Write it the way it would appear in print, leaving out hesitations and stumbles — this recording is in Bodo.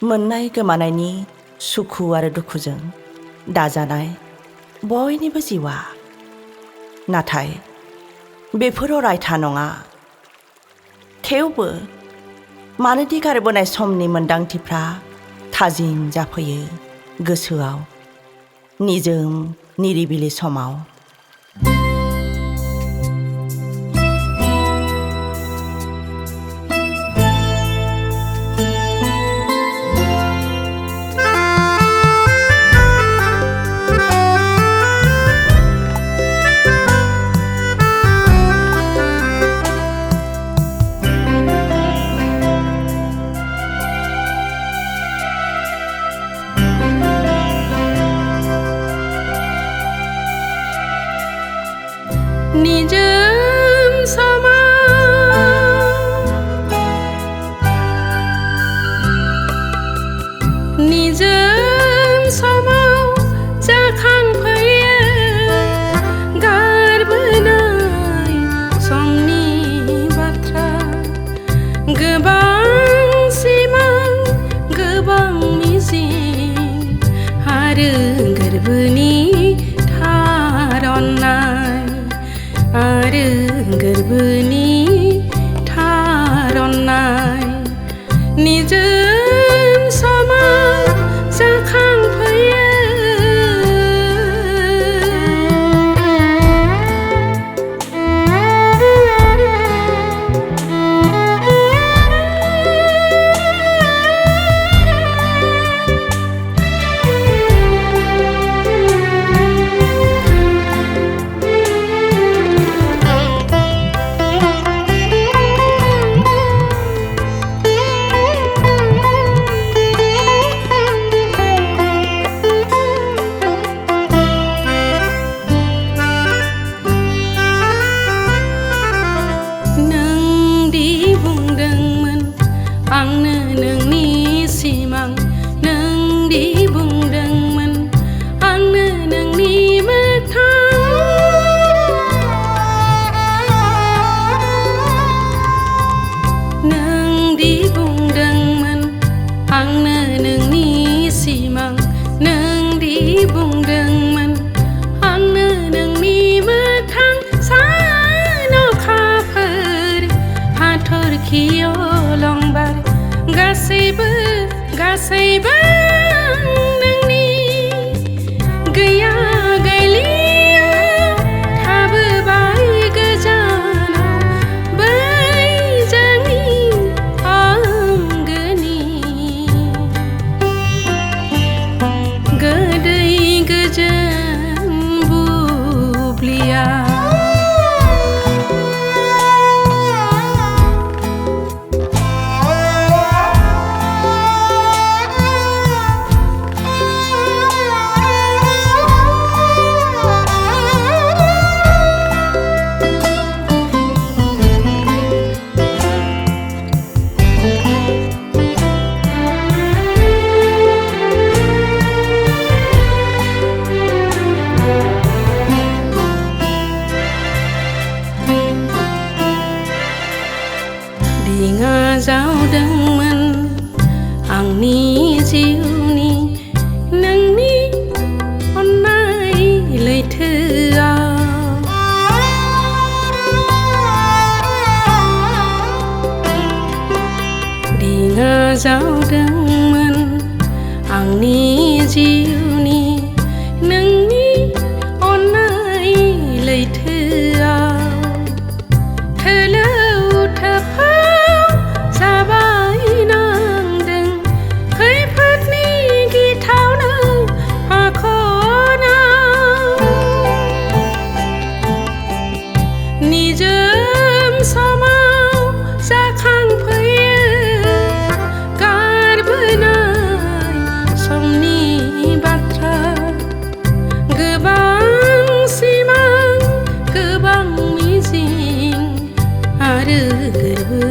मोननाय गोमानायनि सुखु आरो दुखुजों दाजानाय बयनिबो जिउआ। नाथाय बेफोर अरायथा नङा। थेवबो मानोदि गारबोनाय समनि मोन्दांथिफ्रा थाजिम जाफैयो गोसोआव निजोम निरिबिलि समाव। निजोम समाव जाखांफैयो गारबोनाय समनि बाथ्रा। गोबां सिमां गोबां मिजिं आरो गोरबोनि थार अननाय आरो गोरबोनि थार अननाय। निजोम समाव जाखांफैयो आंनो नोंनि सिमां। नोंदि बुंदोंमोन आंनो नोंनि मोगथां। नोंदि बुंदोंमोन आंनो नोंनि सिमां। नोंदि बुंदोंमोन आंनो नोंनि मोगथां। सान अखाफोर हाथरखि अलंबार गासैबो नोंनि गैया गैलियाव थाबोबाय गोजानाव बै जोंनि आंगोनि गोदै गोजोन बुब्लिया। दिङा जावदोंमोन आंनि जिउनि नोंनि अननाय लैथोआव। दिङा जावदोंमोन आंनि जिउनि नोंनि अननाय लैथोआव। निजोम समाव जाखांफैयो गारबोनाय समनि बाथ्रा। गोबां सिमां गोबां मिजिं आरो गोरबो